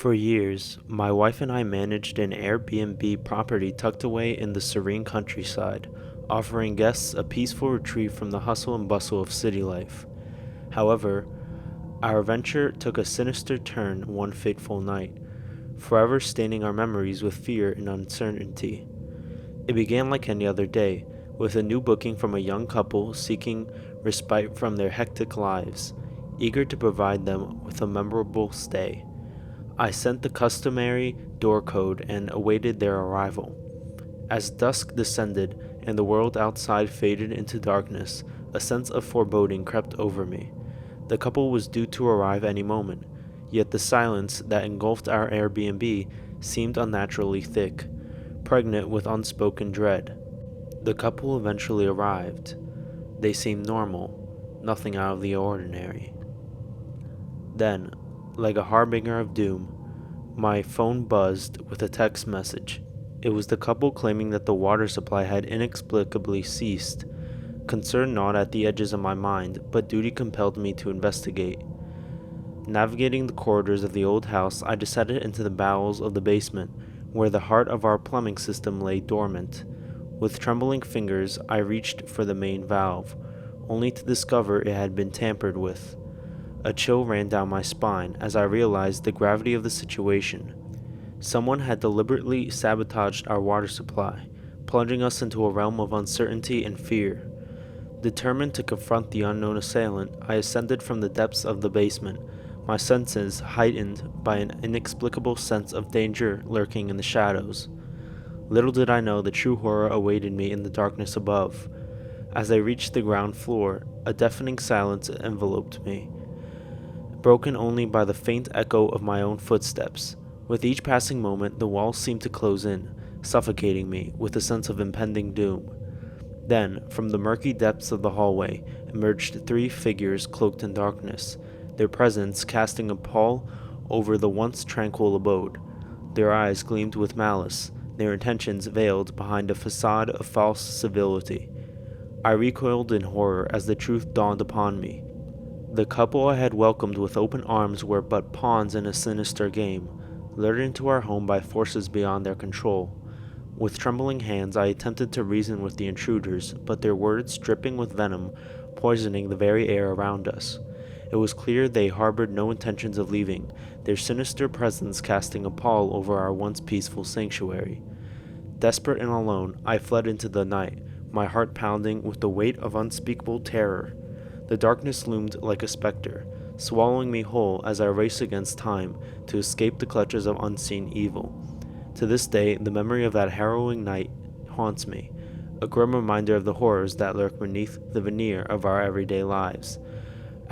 For years, my wife and I managed an Airbnb property tucked away in the serene countryside, offering guests a peaceful retreat from the hustle and bustle of city life. However, our venture took a sinister turn one fateful night, forever staining our memories with fear and uncertainty. It began like any other day, with a new booking from a young couple seeking respite from their hectic lives, eager to provide them with a memorable stay. I sent the customary door code and awaited their arrival. As dusk descended and the world outside faded into darkness, a sense of foreboding crept over me. The couple was due to arrive any moment, yet the silence that engulfed our Airbnb seemed unnaturally thick, pregnant with unspoken dread. The couple eventually arrived. They seemed normal, nothing out of the ordinary. Then, like a harbinger of doom, my phone buzzed with a text message. It was the couple claiming that the water supply had inexplicably ceased. Concern gnawed at the edges of my mind, but duty compelled me to investigate. Navigating the corridors of the old house, I descended into the bowels of the basement, where the heart of our plumbing system lay dormant. With trembling fingers, I reached for the main valve, only to discover it had been tampered with. A chill ran down my spine as I realized the gravity of the situation. Someone had deliberately sabotaged our water supply, plunging us into a realm of uncertainty and fear. Determined to confront the unknown assailant, I ascended from the depths of the basement, my senses heightened by an inexplicable sense of danger lurking in the shadows. Little did I know the true horror awaited me in the darkness above. As I reached the ground floor, a deafening silence enveloped me, broken only by the faint echo of my own footsteps. With each passing moment, the walls seemed to close in, suffocating me with a sense of impending doom. Then, from the murky depths of the hallway, emerged three figures cloaked in darkness, their presence casting a pall over the once tranquil abode. Their eyes gleamed with malice, their intentions veiled behind a facade of false civility. I recoiled in horror as the truth dawned upon me. The couple I had welcomed with open arms were but pawns in a sinister game, lured into our home by forces beyond their control. With trembling hands, I attempted to reason with the intruders, but their words, dripping with venom, poisoning the very air around us. It was clear they harbored no intentions of leaving, their sinister presence casting a pall over our once peaceful sanctuary. Desperate and alone, I fled into the night, my heart pounding with the weight of unspeakable terror. The darkness loomed like a specter, swallowing me whole as I raced against time to escape the clutches of unseen evil. To this day, the memory of that harrowing night haunts me, a grim reminder of the horrors that lurk beneath the veneer of our everyday lives.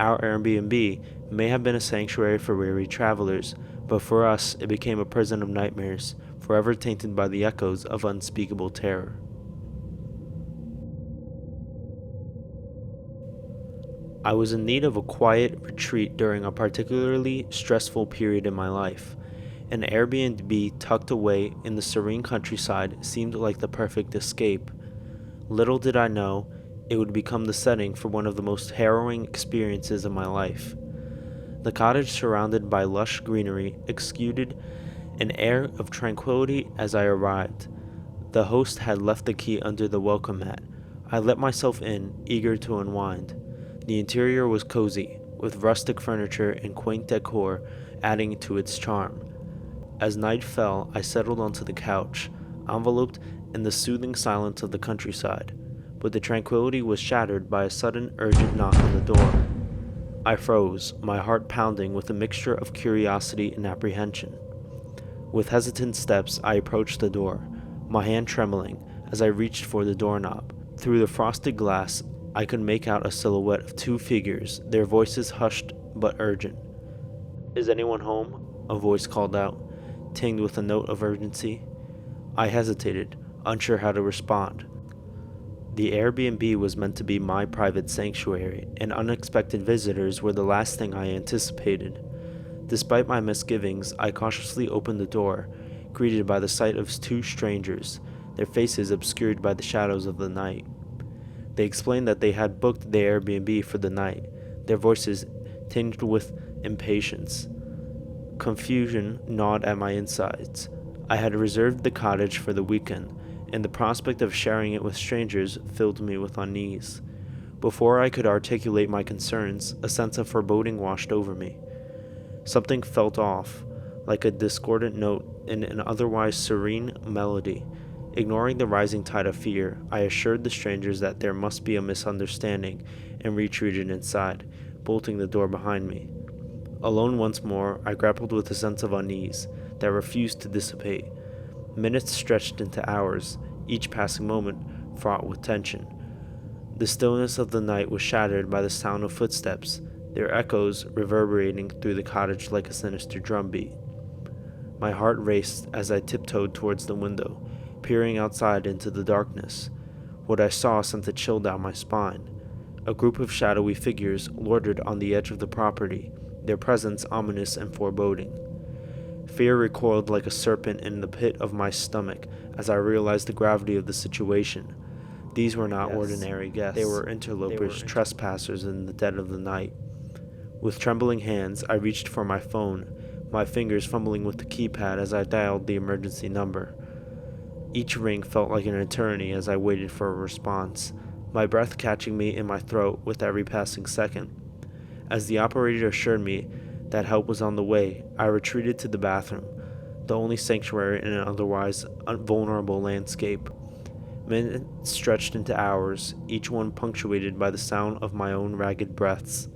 Our Airbnb may have been a sanctuary for weary travelers, but for us it became a prison of nightmares, forever tainted by the echoes of unspeakable terror. I was in need of a quiet retreat during a particularly stressful period in my life. An Airbnb tucked away in the serene countryside seemed like the perfect escape. Little did I know it would become the setting for one of the most harrowing experiences of my life. The cottage, surrounded by lush greenery, exuded an air of tranquility as I arrived. The host had left the key under the welcome mat. I let myself in, eager to unwind. The interior was cozy, with rustic furniture and quaint decor adding to its charm. As night fell, I settled onto the couch, enveloped in the soothing silence of the countryside, but the tranquility was shattered by a sudden, urgent knock on the door. I froze, my heart pounding with a mixture of curiosity and apprehension. With hesitant steps, I approached the door, my hand trembling as I reached for the doorknob. Through the frosted glass, I could make out a silhouette of two figures, their voices hushed but urgent. "Is anyone home?" a voice called out, tinged with a note of urgency. I hesitated, unsure how to respond. The Airbnb was meant to be my private sanctuary, and unexpected visitors were the last thing I anticipated. Despite my misgivings, I cautiously opened the door, greeted by the sight of two strangers, their faces obscured by the shadows of the night. They explained that they had booked the Airbnb for the night, their voices tinged with impatience. Confusion gnawed at my insides. I had reserved the cottage for the weekend, and the prospect of sharing it with strangers filled me with unease. Before I could articulate my concerns, a sense of foreboding washed over me. Something felt off, like a discordant note in an otherwise serene melody. Ignoring the rising tide of fear, I assured the strangers that there must be a misunderstanding and retreated inside, bolting the door behind me. Alone once more, I grappled with a sense of unease that refused to dissipate. Minutes stretched into hours, each passing moment fraught with tension. The stillness of the night was shattered by the sound of footsteps, their echoes reverberating through the cottage like a sinister drumbeat. My heart raced as I tiptoed towards the window, peering outside into the darkness. What I saw sent a chill down my spine. A group of shadowy figures loitered on the edge of the property, their presence ominous and foreboding. Fear recoiled like a serpent in the pit of my stomach as I realized the gravity of the situation. These were not ordinary guests. They were interlopers, trespassers in the dead of the night. With trembling hands, I reached for my phone, my fingers fumbling with the keypad as I dialed the emergency number. Each ring felt like an eternity as I waited for a response, my breath catching me in my throat with every passing second. As the operator assured me that help was on the way, I retreated to the bathroom, the only sanctuary in an otherwise vulnerable landscape. Minutes stretched into hours, each one punctuated by the sound of my own ragged breaths.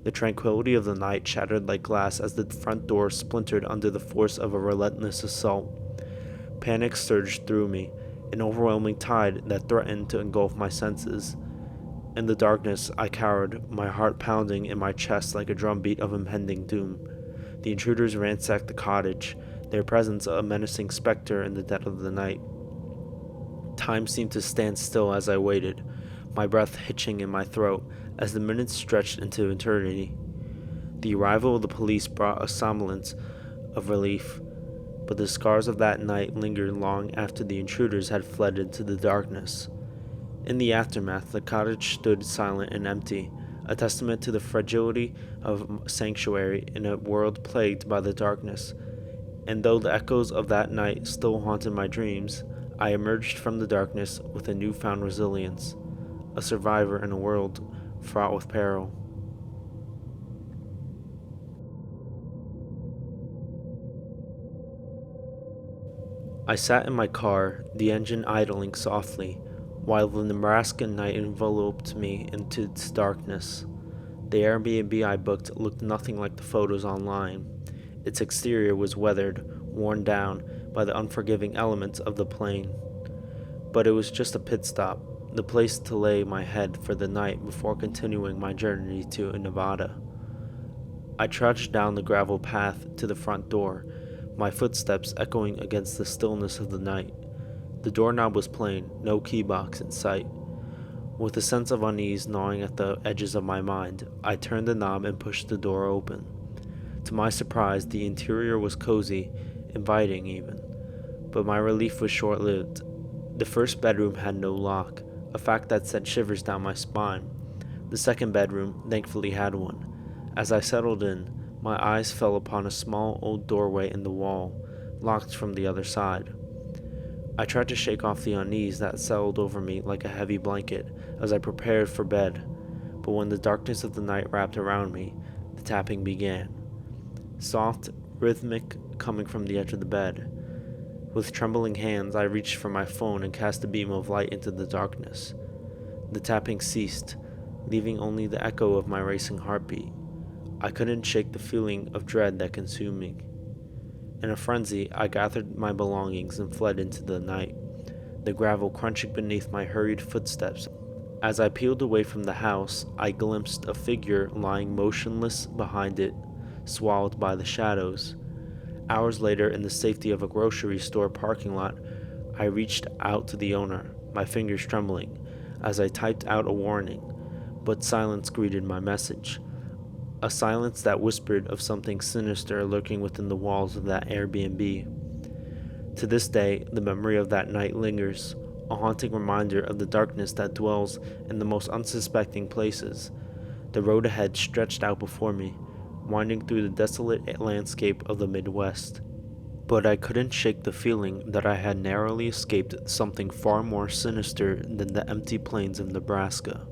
The tranquility of the night shattered like glass as the front door splintered under the force of a relentless assault. Panic surged through me, an overwhelming tide that threatened to engulf my senses. In the darkness, I cowered, my heart pounding in my chest like a drumbeat of impending doom. The intruders ransacked the cottage, their presence a menacing specter in the dead of the night. Time seemed to stand still as I waited, my breath hitching in my throat as the minutes stretched into eternity. The arrival of the police brought a semblance of relief, but the scars of that night lingered long after the intruders had fled into the darkness. In the aftermath, the cottage stood silent and empty, a testament to the fragility of sanctuary in a world plagued by the darkness. And though the echoes of that night still haunted my dreams, I emerged from the darkness with a newfound resilience, a survivor in a world fraught with peril. I sat in my car, the engine idling softly, while the Nebraska night enveloped me into its darkness. The Airbnb I booked looked nothing like the photos online. Its exterior was weathered, worn down by the unforgiving elements of the plane. But it was just a pit stop, the place to lay my head for the night before continuing my journey to Nevada. I trudged down the gravel path to the front door, my footsteps echoing against the stillness of the night. The doorknob was plain, no key box in sight. With a sense of unease gnawing at the edges of my mind, I turned the knob and pushed the door open. To my surprise, the interior was cozy, inviting even. But my relief was short-lived. The first bedroom had no lock, a fact that sent shivers down my spine. The second bedroom thankfully had one. As I settled in, my eyes fell upon a small old doorway in the wall, locked from the other side. I tried to shake off the unease that settled over me like a heavy blanket as I prepared for bed, but when the darkness of the night wrapped around me, the tapping began. Soft, rhythmic, coming from the edge of the bed. With trembling hands, I reached for my phone and cast a beam of light into the darkness. The tapping ceased, leaving only the echo of my racing heartbeat. I couldn't shake the feeling of dread that consumed me. In a frenzy, I gathered my belongings and fled into the night, the gravel crunching beneath my hurried footsteps. As I peeled away from the house, I glimpsed a figure lying motionless behind it, swallowed by the shadows. Hours later, in the safety of a grocery store parking lot, I reached out to the owner, my fingers trembling, as I typed out a warning, but silence greeted my message. A silence that whispered of something sinister lurking within the walls of that Airbnb. To this day, the memory of that night lingers, a haunting reminder of the darkness that dwells in the most unsuspecting places. The road ahead stretched out before me, winding through the desolate landscape of the Midwest. But I couldn't shake the feeling that I had narrowly escaped something far more sinister than the empty plains of Nebraska.